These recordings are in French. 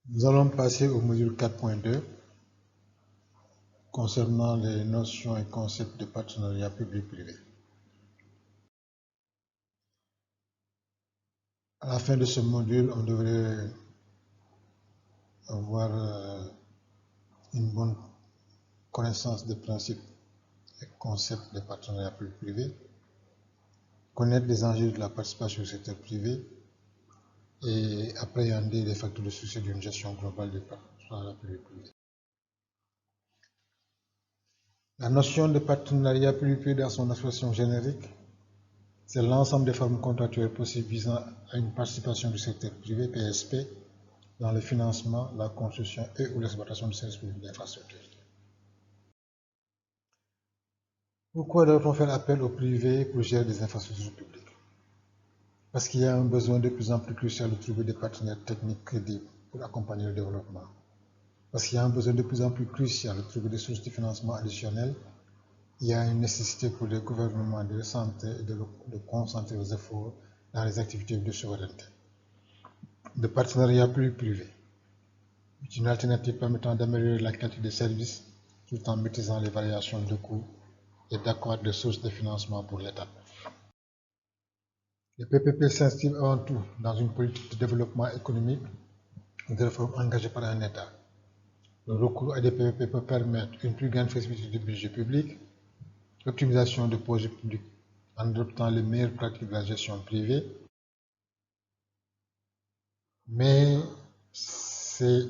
Nous allons passer au module 4.2 concernant les notions et concepts de partenariat public-privé. À la fin de ce module, on devrait avoir une bonne connaissance des principes et concepts de partenariat public-privé, connaître les enjeux de la participation du secteur privé et appréhender les facteurs de succès d'une gestion globale du partenariat public-privé. La notion de partenariat public-privé dans son expression générique, c'est l'ensemble des formes contractuelles possibles visant à une participation du secteur privé, PSP, dans le financement, la construction et ou l'exploitation du service public d'infrastructure. Pourquoi doit-on faire appel au privé pour gérer des infrastructures publiques? Parce qu'il y a un besoin de plus en plus crucial de trouver des partenaires techniques crédibles pour accompagner le développement. Parce qu'il y a un besoin de plus en plus crucial de trouver des sources de financement additionnelles. Il y a une nécessité pour les gouvernements de recentrer et de concentrer les efforts dans les activités de souveraineté. Le partenariat public-privé est une alternative permettant d'améliorer la qualité des services tout en maîtrisant les variations de coûts et d'accroître les sources de financement pour l'État. Les PPP s'inscrivent avant tout dans une politique de développement économique et de réforme engagée par un État. Le recours à des PPP peut permettre une plus grande flexibilité du budget public, l'optimisation de projets publics en adoptant les meilleures pratiques de la gestion privée, mais ces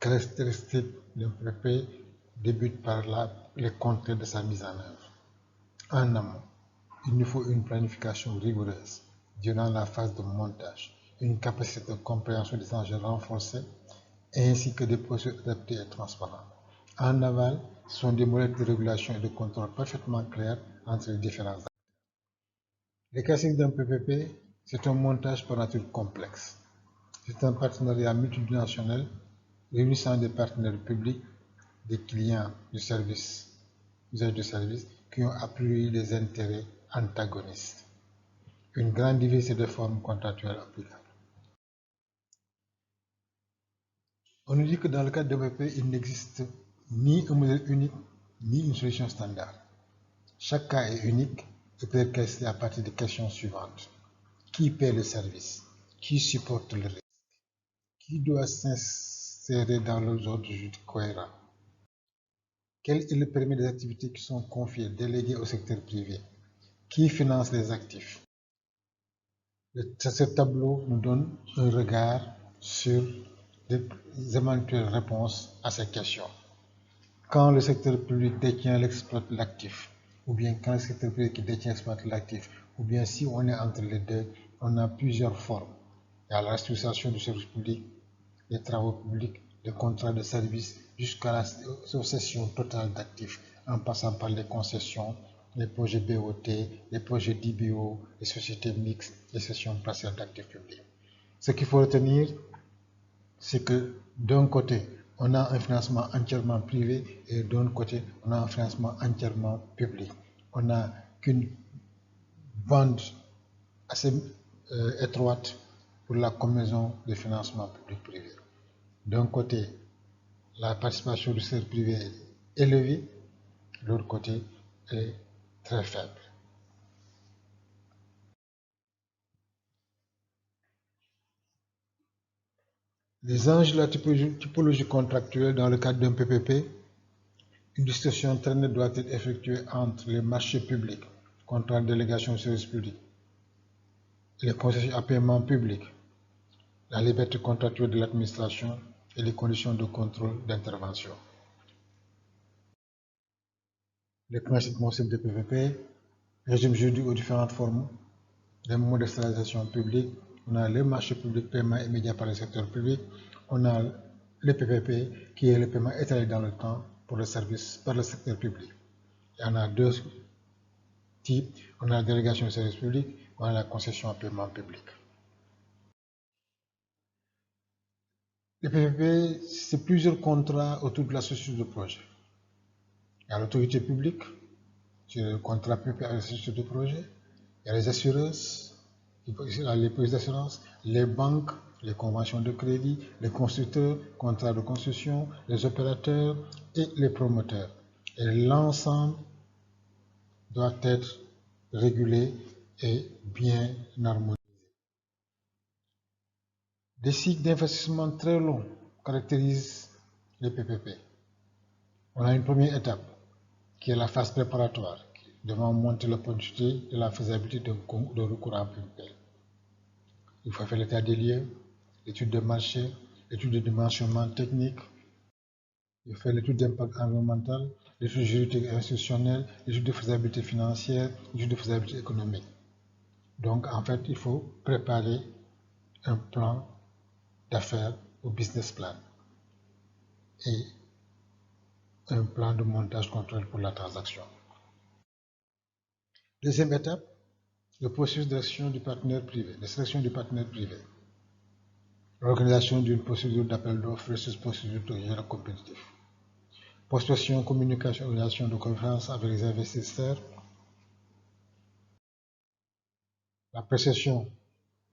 caractéristiques d'un PPP débutent par les contraintes de sa mise en œuvre. En amont, il nous faut une planification rigoureuse durant la phase de montage, une capacité de compréhension des enjeux renforcée, ainsi que des procédures adaptées et transparentes. En aval, ce sont des modèles de régulation et de contrôle parfaitement clairs entre les différents acteurs. Les classiques d'un PPP, c'est un montage par nature complexe. C'est un partenariat multidimensionnel réunissant des partenaires publics, des clients du service, usagers de services, qui ont a priori des intérêts antagonistes. Une grande diversité de formes contractuelles applicables. On nous dit que dans le cadre de PPP, il n'existe ni un modèle unique, ni une solution standard. Chaque cas est unique et peut être classé à partir des questions suivantes. Qui paie le service? Qui supporte le risque? Qui doit s'insérer dans les ordres juridiques cohérents? Quel est le périmètre des activités qui sont confiées, déléguées au secteur privé? Qui finance les actifs? Ce tableau nous donne un regard sur les éventuelles réponses à ces questions. Quand le secteur public détient, exploite l'actif, ou bien quand le secteur privé qui détient, exploite l'actif, ou bien si on est entre les deux, on a plusieurs formes. Il y a la restructuration du service public, les travaux publics, les contrats de service, jusqu'à la cession totale d'actifs, en passant par les concessions, les projets BOT, les projets d'IBO, les sociétés mixtes, les cessions partielles d'actifs publics. Ce qu'il faut retenir, c'est que d'un côté, on a un financement entièrement privé et d'un autre côté, on a un financement entièrement public. On n'a qu'une bande assez étroite pour la combinaison de financement public-privé. D'un côté, la participation du secteur privé est élevée, de l'autre côté, elle est très faible. Les enjeux de la typologie contractuelle dans le cadre d'un PPP, une distinction très nette doit être effectuée entre les marchés publics, contrats de délégation de services publics, les concessions à paiement public, la liberté contractuelle de l'administration et les conditions de contrôle d'intervention. Les principes de PPP, régime juridique aux différentes formes, les modes d'externalisation publique, on a les marchés publics, paiement immédiat par le secteur public, on a le PPP qui est le paiement étalé dans le temps pour le service par le secteur public. Il y en a deux types, on a la délégation de service public, on a la concession à paiement public. Le PPP, c'est plusieurs contrats autour de la structure de projet. Il y a l'autorité publique, c'est le contrat PPP avec la structure de projet, il y a les assureuses, les polices d'assurance, les banques, les conventions de crédit, les constructeurs, contrats de construction, les opérateurs et les promoteurs. Et l'ensemble doit être régulé et bien harmonisé. Des cycles d'investissement très longs caractérisent les PPP. On a une première étape qui est la phase préparatoire, devant monter l'opportunité de la faisabilité de recours à un PPP. Il faut faire l'état des lieux, l'étude de marché, l'étude de dimensionnement technique, il faut faire l'étude d'impact environnemental, l'étude juridique et institutionnelle, l'étude de faisabilité financière, l'étude de faisabilité économique. Donc, en fait, il faut préparer un plan d'affaires au business plan et un plan de montage contrôle pour la transaction. Deuxième étape, le processus d'action du partenaire privé, de sélection du partenaire privé. L'organisation d'une procédure d'appel d'offres versus procédure de général compétitif. Prospection, communication, relation de confiance avec les investisseurs. La perception,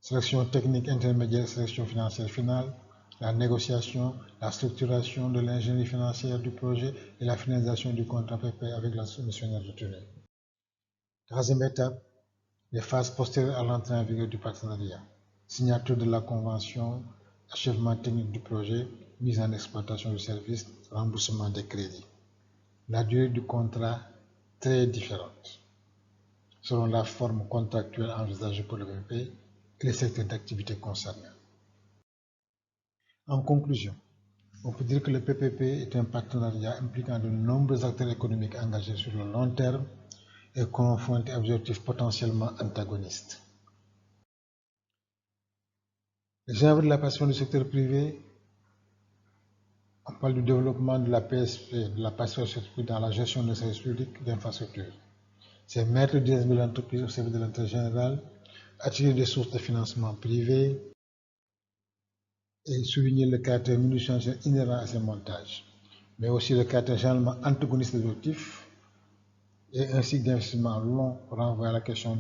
sélection technique intermédiaire, sélection financière finale. La négociation, la structuration de l'ingénierie financière du projet et la finalisation du contrat PP avec la soumissionnaire retenue. Troisième étape, les phases postérieures à l'entrée en vigueur du partenariat. Signature de la convention, achèvement technique du projet, mise en exploitation du service, remboursement des crédits. La durée du contrat très différente selon la forme contractuelle envisagée pour le PPP et les secteurs d'activité concernés. En conclusion, on peut dire que le PPP est un partenariat impliquant de nombreux acteurs économiques engagés sur le long terme et confrontés à objectifs potentiellement antagonistes. Les œuvres de la passion du secteur privé, on parle du développement de la PSP, de la participation dans la gestion des services publics d'infrastructures. C'est mettre des de l'entreprise au service de l'intérêt général, attirer des sources de financement privées et souligner le caractère minutieux inhérent à ces montages, mais aussi le caractère généralement antagoniste des objectifs et un cycle d'investissement long renvoie à la question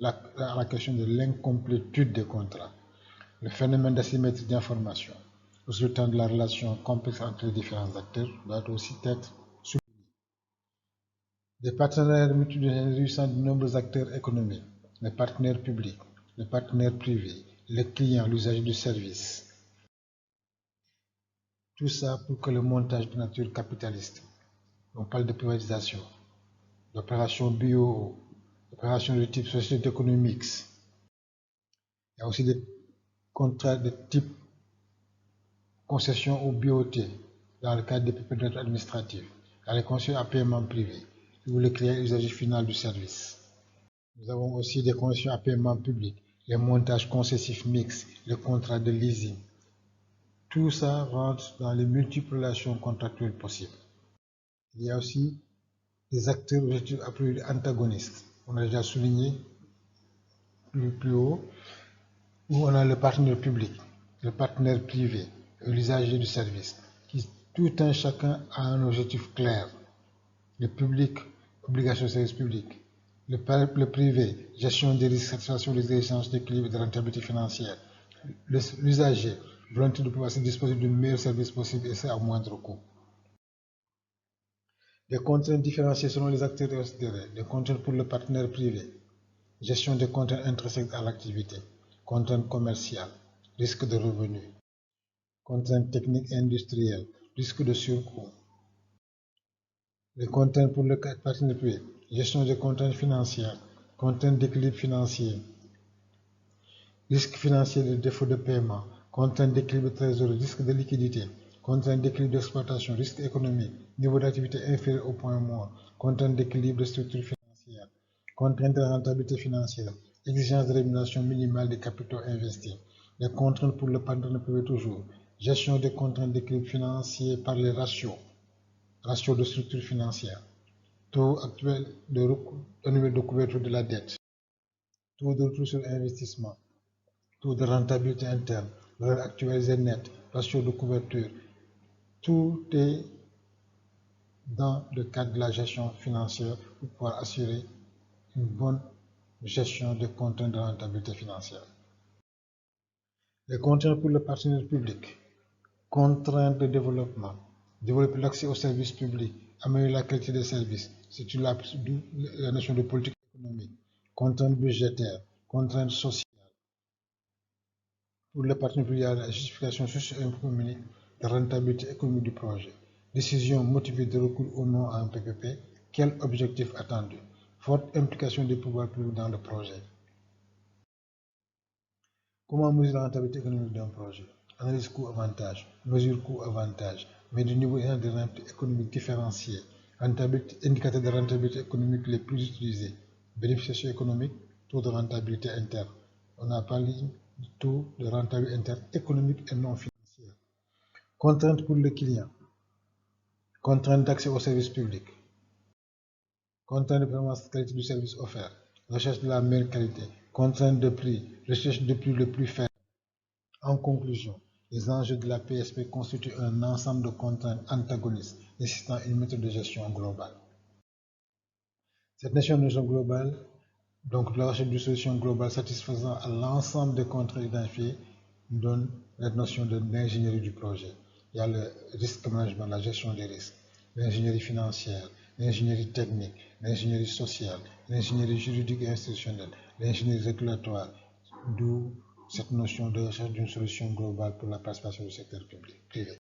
de l'incomplétude des contrats, le phénomène d'asymétrie d'information, résultant de la relation complexe entre les différents acteurs, doit aussi être souligné. Des partenaires multidisciplinaires réunissant de nombreux acteurs économiques, les partenaires publics, les partenaires privés, les clients, l'usager du service. Tout ça pour que le montage de nature capitaliste, on parle de privatisation, d'opérations bio, d'opérations de type société économique. Il y a aussi des contrats de type concession ou BOT dans le cadre des PPP administratifs, dans les conventions à paiement privé, où le client est l'usager final du service. Nous avons aussi des conventions à paiement public, les montages concessifs mixtes, les contrats de leasing. Tout ça rentre dans les multiples relations contractuelles possibles. Il y a aussi des acteurs objectifs a priori antagonistes. On a déjà souligné plus haut, où on a le partenaire public, le partenaire privé et l'usager du service, qui tout un chacun a un objectif clair. Le public, obligation de service public. Le privé, gestion des risques, satisfaction des exigences d'équilibre et de rentabilité financière. L'usager, volonté de pouvoir se disposer du meilleur service possible et ça à moindre coût. Des contraintes différenciées selon les acteurs considérés. Des contraintes pour le partenaire privé. Gestion des contraintes intrinsèques à l'activité. Contraintes commerciales. Risque de revenus. Contraintes techniques et industrielles. Risque de surcoût. Les contraintes pour le partenaire privé. Gestion des contraintes financières. Contraintes d'équilibre financier. Risque financier de défaut de paiement. Contraintes d'équilibre de trésorerie. Risque de liquidité. Contraintes d'équilibre d'exploitation, risque économique, niveau d'activité inférieur au point mort, contraintes d'équilibre de structure financière, contraintes de rentabilité financière, exigence de rémunération minimale des capitaux investis, les contraintes pour le partenaire privé toujours, gestion des contraintes d'équilibre financier par les ratios de structure financière, taux actuel de niveau de couverture de la dette, taux de retour sur investissement, taux de rentabilité interne, valeur actualisée nette, ratio de couverture. Tout est dans le cadre de la gestion financière pour pouvoir assurer une bonne gestion des contraintes de rentabilité financière. Les contraintes pour le partenaire public, contraintes de développement, développer l'accès aux services publics, améliorer la qualité des services, c'est la notion de politique économique, contraintes budgétaires, contraintes sociales. Pour le partenaire public, il y a la justification socio-économique de rentabilité économique du projet, décision motivée de recours ou non à un PPP, quel objectif attendu, forte implication des pouvoirs publics dans le projet. Comment mesurer la rentabilité économique d'un projet? Analyse coût-avantage, mesure coût-avantage, mais du niveau de rentabilité économique différencié, indicateurs de rentabilité économique les plus utilisés, bénéfices socio-économiques, taux de rentabilité interne. On a parlé du taux de rentabilité interne économique et non financière. Contraintes pour le client, contraintes d'accès aux services publics, contraintes de performance qualité du service offert, recherche de la meilleure qualité, contraintes de prix, recherche de prix le plus faible. En conclusion, les enjeux de la PSP constituent un ensemble de contraintes antagonistes nécessitant une méthode de gestion globale. Cette notion de gestion globale, donc la recherche d'une solution globale satisfaisant à l'ensemble des contraintes identifiées, donne la notion de l'ingénierie du projet. Il y a le risque management, la gestion des risques, l'ingénierie financière, l'ingénierie technique, l'ingénierie sociale, l'ingénierie juridique et institutionnelle, l'ingénierie régulatoire, d'où cette notion de recherche d'une solution globale pour la participation du secteur privé.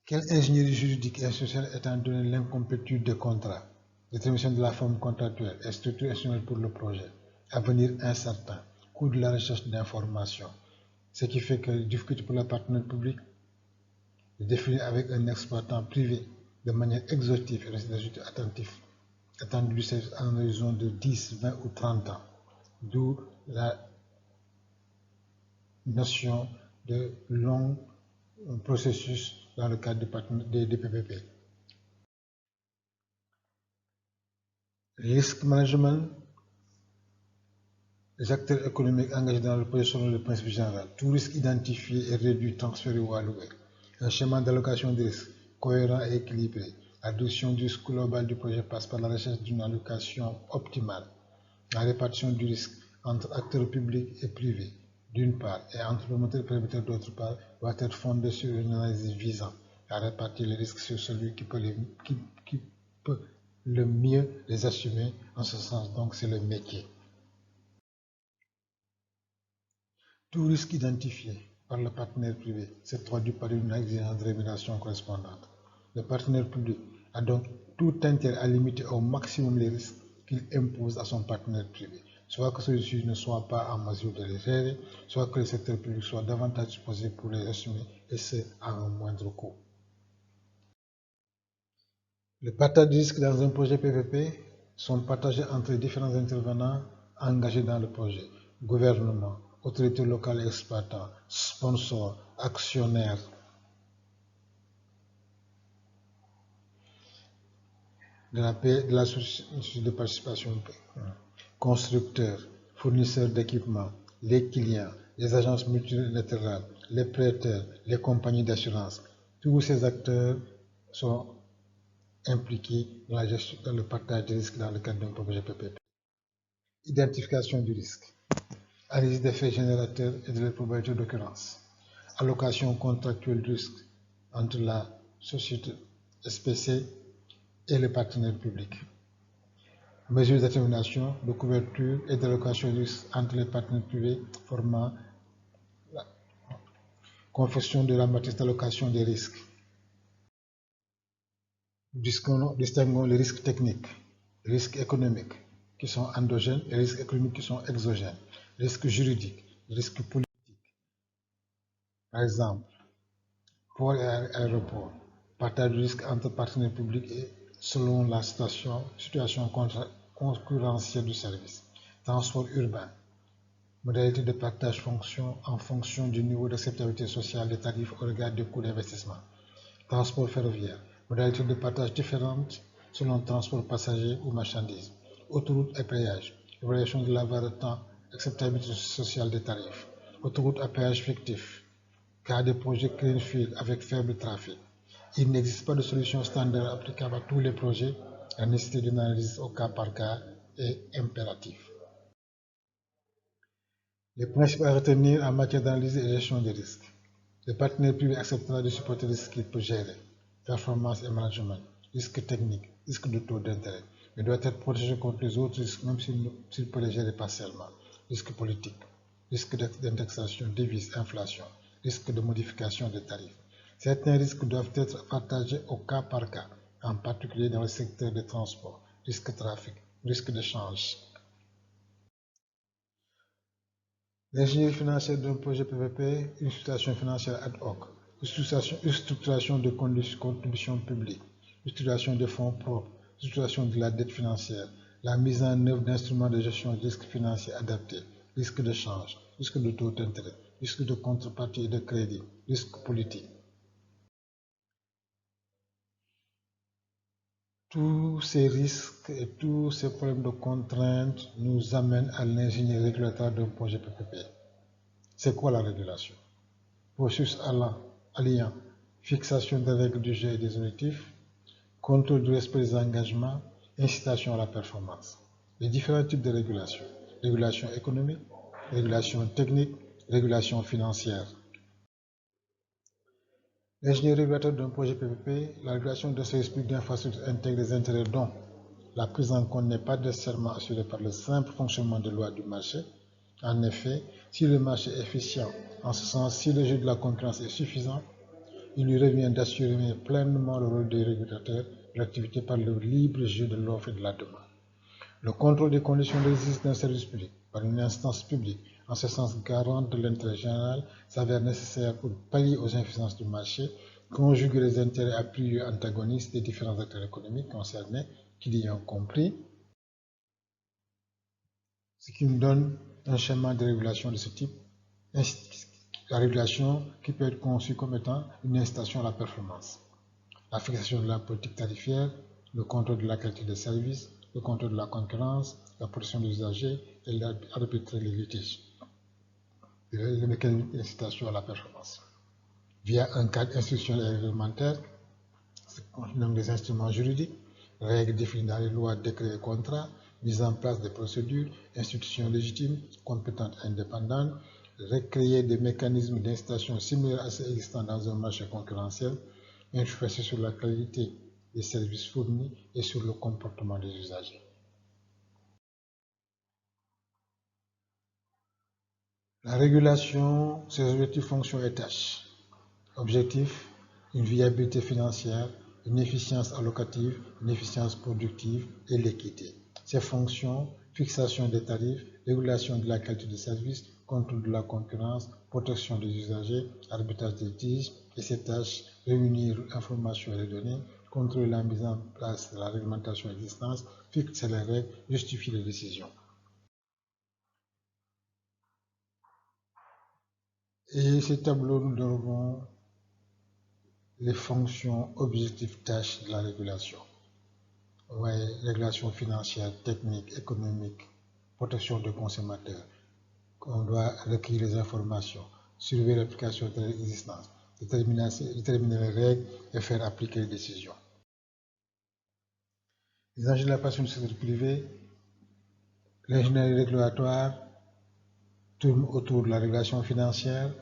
Quelle ingénierie juridique et institutionnelle étant donné l'incomplétude des contrats, détermination de la forme contractuelle et structure institutionnelle pour le projet, avenir incertain, coût de la recherche d'informations, ce qui fait que la difficulté pour le partenaire public de définir avec un exploitant privé de manière exhaustive et des résultats attentifs attendus du service à un horizon de 10, 20 ou 30 ans, d'où la notion de long processus dans le cadre des PPP. Risk management, les acteurs économiques engagés dans le projet selon le principe général, tout risque identifié est réduit, transféré ou alloué. Un schéma d'allocation des risques cohérent et équilibré. La réduction du risque global du projet passe par la recherche d'une allocation optimale. La répartition du risque entre acteurs publics et privés, d'une part, et entre promoteurs et promoteurs d'autre part, doit être fondée sur une analyse visant à répartir les risques sur celui qui peut le mieux les assumer. En ce sens, donc, c'est le métier. Tout risque identifié par le partenaire privé se traduit par une exigence de rémunération correspondante. Le partenaire public a donc tout intérêt à limiter au maximum les risques qu'il impose à son partenaire privé, soit que celui-ci ne soit pas en mesure de les gérer, soit que le secteur public soit davantage disposé pour les assumer, et ce à un moindre coût. Le partage de risques dans un projet PPP sont partagés entre les différents intervenants engagés dans le projet: gouvernement, autorités locales et exploitants, sponsors, actionnaires. De la société de participation, constructeurs, fournisseurs d'équipements, les clients, les agences multilatérales, les prêteurs, les compagnies d'assurance. Tous ces acteurs sont impliqués dans la gestion, dans le partage des risques dans le cadre d'un projet PPP. Identification du risque, analyse des faits générateurs et de la probabilité d'occurrence, allocation contractuelle du risque entre la société SPC et le partenaire public, mesures de détermination, de couverture et d'allocation du risque entre les partenaires privés formant la confection de la matrice d'allocation des risques. Distinguons les risques techniques, les risques économiques qui sont endogènes et les risques économiques qui sont exogènes, les risques juridiques, les risques politiques. Par exemple, port et aéroport, partage du risque entre partenaires publics et selon la situation concurrentielle du service. Transport urbain, modalité de partage en fonction du niveau d'acceptabilité sociale des tarifs au regard des coûts d'investissement. Transport ferroviaire, modalité de partage différentes selon transport passager ou marchandises. Autoroute et péage, évaluation de la valeur de temps, acceptabilité sociale des tarifs. Autoroute à péage fictif, cas de projets greenfield avec faible trafic. Il n'existe pas de solution standard applicable à tous les projets, la nécessité d'une analyse au cas par cas et impératif. Les principes à retenir en matière d'analyse et de gestion des risques. Le partenaire privé acceptera de supporter les risques qu'il peut gérer, performance et management, risques techniques, risques de taux d'intérêt, mais doit être protégé contre les autres risques même s'il peut les gérer partiellement. Risques politiques, risques d'indexation, devises, inflation, risques de modification des tarifs. Certains risques doivent être partagés au cas par cas, en particulier dans le secteur des transports, risques de trafic, risques de change. L'ingénierie financière d'un projet PPP, une situation financière ad hoc, une structuration de contributions publiques, une structuration des fonds propres, une structuration de la dette financière, la mise en œuvre d'instruments de gestion de risques financiers adaptés, risque de change, risque de taux d'intérêt, risque de contrepartie et de crédit, risque politique. Tous ces risques et tous ces problèmes de contraintes nous amènent à l'ingénierie régulatoire d'un projet PPP. C'est quoi la régulation? Processus alliant fixation des règles du jeu et des objectifs, contrôle du respect des engagements, incitation à la performance. Les différents types de régulation. Régulation économique, régulation technique, régulation financière. L'ingénierie régulatoire d'un projet PPP, la régulation de services publics d'infrastructures intègre des intérêts dont la prise en compte n'est pas nécessairement assurée par le simple fonctionnement des lois du marché. En effet, si le marché est efficient, en ce sens, si le jeu de la concurrence est suffisant, il lui revient d'assurer pleinement le rôle des régulateurs de l'activité par le libre jeu de l'offre et de la demande. Le contrôle des conditions d'exercice d'un service public par une instance publique, en ce sens garante de l'intérêt général, s'avère nécessaire pour pallier aux insuffisances du marché, conjuguer les intérêts à priori antagonistes des différents acteurs économiques concernés, qui l'ayant compris, ce qui nous donne un schéma de régulation de ce type, la régulation qui peut être conçue comme étant une incitation à la performance. La fixation de la politique tarifaire, le contrôle de la qualité des services, le contrôle de la concurrence, la protection des usagers et l'arbitrer les litiges. Le mécanisme d'incitation à la performance. Via un cadre institutionnel et réglementaire, donc des instruments juridiques, règles définies dans les lois, décrets et contrats, mise en place des procédures, institutions légitimes, compétentes et indépendantes, recréer des mécanismes d'incitation similaires à ceux existants dans un marché concurrentiel, influencer sur la qualité des services fournis et sur le comportement des usagers. La régulation, ses objectifs, fonctions et tâches. Objectifs, une viabilité financière, une efficience allocative, une efficience productive et l'équité. Ses fonctions, fixation des tarifs, régulation de la qualité des services, contrôle de la concurrence, protection des usagers, arbitrage des litiges, et ses tâches, réunir l'information et les données, contrôler la mise en place de la réglementation existante, fixer les règles, justifier les décisions. Et ces tableaux nous donneront les fonctions, objectifs, tâches de la régulation. Ouais, régulation financière, technique, économique, protection des consommateurs. On doit recueillir les informations, surveiller l'application de l'existence, déterminer les règles et faire appliquer les décisions. Les enjeux de la passion du secteur privé, l'ingénierie régulatoire tourne autour de la régulation financière,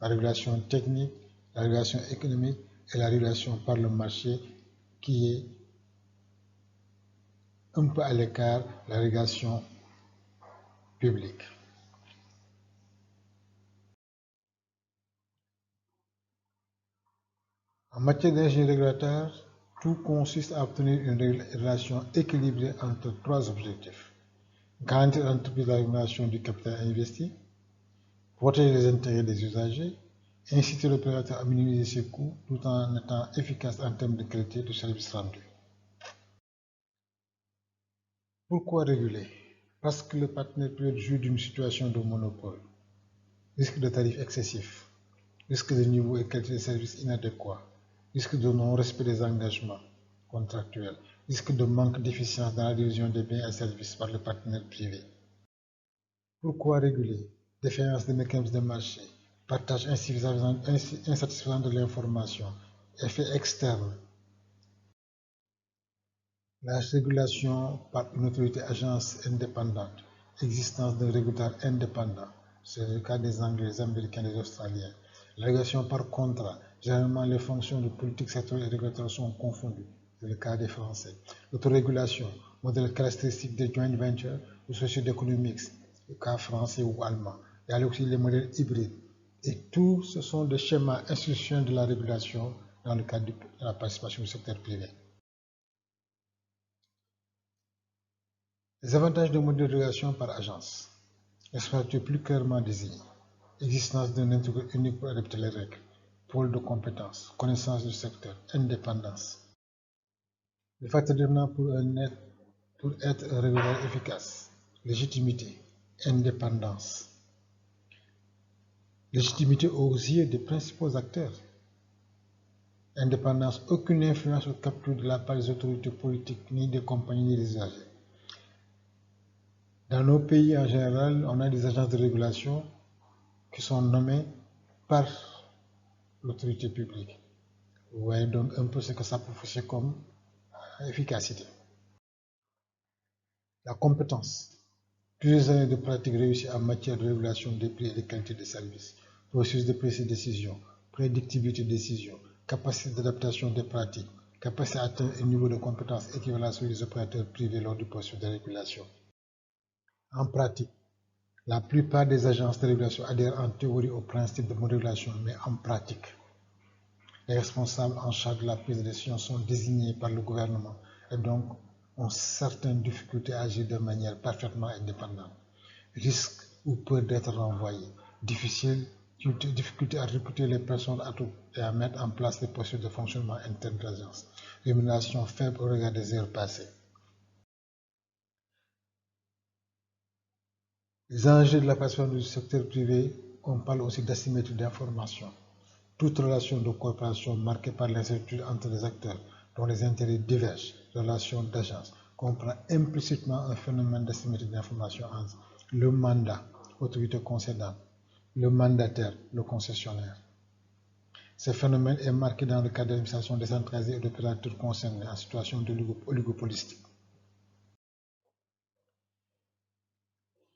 la régulation technique, la régulation économique et la régulation par le marché qui est un peu à l'écart de la régulation publique. En matière d'ingénierie régulatoire, tout consiste à obtenir une relation équilibrée entre trois objectifs. Garantir à l'entreprise la rémunération du capital investi, protéger les intérêts des usagers, inciter l'opérateur à minimiser ses coûts tout en étant efficace en termes de qualité du service rendu. Pourquoi réguler? Parce que le partenaire privé jouit d'une situation de monopole, risque de tarifs excessifs, risque de niveau et qualité de services inadéquats, risque de non-respect des engagements contractuels, risque de manque d'efficience dans la division des biens et services par le partenaire privé. Pourquoi réguler? Défaillance des mécanismes de marché, partage insatisfaisant de l'information, effets externes. La régulation par une autorité agence indépendante, existence d'un régulateur indépendant, c'est le cas des Anglais, des Américains, des Australiens. La régulation par contrat, généralement les fonctions de politique sectorielle et régulatoire sont confondues, c'est le cas des Français. L'autorégulation, modèle caractéristique des joint ventures ou sociétés économiques, le cas français ou allemand. Il y a aussi les modèles hybrides. Et tout ce sont des schémas institutionnels de la régulation dans le cadre de la participation du secteur privé. Les avantages de modèle de régulation par agence. L'expertise plus clairement désignée. Existence d'un interlocuteur unique pour adapter les règles. Pôle de compétences. Connaissance du secteur. Indépendance. Les facteurs déterminants pour être un régulateur efficace. Légitimité. Indépendance. Légitimité aux yeux des principaux acteurs. Indépendance. Aucune influence ou capture de la part des autorités politiques, ni des compagnies, ni des usagers. Dans nos pays, en général, on a des agences de régulation qui sont nommées par l'autorité publique. Vous voyez donc un peu ce que ça peut faire comme efficacité. La compétence. Plusieurs années de pratique réussies en matière de régulation des prix et de qualité des services, processus de prise de décision, prédictibilité de décision, capacité d'adaptation des pratiques, capacité à atteindre un niveau de compétence équivalent à celui des opérateurs privés lors du processus de régulation. En pratique, la plupart des agences de régulation adhèrent en théorie au principe de modélisation, mais en pratique, les responsables en charge de la prise de décision sont désignés par le gouvernement et donc ont certaines difficultés à agir de manière parfaitement indépendante. Risque ou peur d'être renvoyés. Difficulté à recruter les personnes et à mettre en place les procédures de fonctionnement interne de l'agence. Rémunération faible au regard des heures passées. Les enjeux de la participation du secteur privé, on parle aussi d'asymétrie d'information. Toute relation de coopération marquée par l'incertitude entre les acteurs dont les intérêts divergent, relation d'agence, comprend implicitement un phénomène d'asymétrie d'information entre le mandat, autorité concédante, le mandataire, le concessionnaire. Ce phénomène est marqué dans le cadre d'administration décentralisée et d'opérateurs concernés en situation oligopolistique.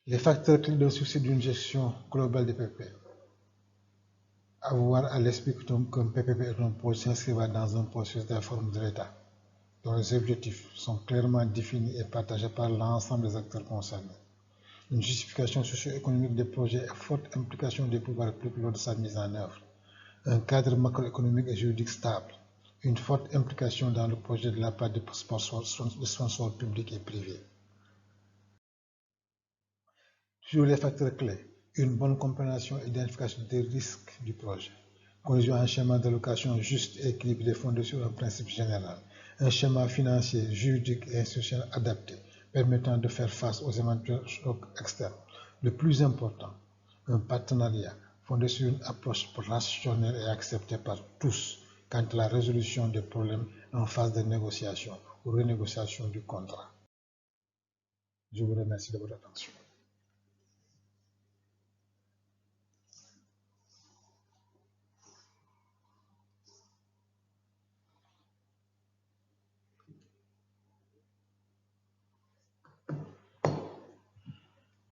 Les facteurs clés de succès d'une gestion globale des PPP. Avoir à l'esprit qu'un PPP est un projet s'inscrivant dans un processus de réforme de l'État, dont les objectifs sont clairement définis et partagés par l'ensemble des acteurs concernés. Une justification socio-économique des projets et forte implication des pouvoirs publics lors de sa mise en œuvre. Un cadre macroéconomique et juridique stable. Une forte implication dans le projet de la part des sponsors publics et privés. Sur les facteurs clés, une bonne compréhension et identification des risques du projet. Conduire un schéma d'allocation juste et équilibré fondé sur un principe général. Un schéma financier, juridique et institutionnel adapté, permettant de faire face aux éventuels chocs externes. Le plus important, un partenariat fondé sur une approche rationnelle et acceptée par tous quant à la résolution des problèmes en phase de négociation ou renégociation du contrat. Je vous remercie de votre attention.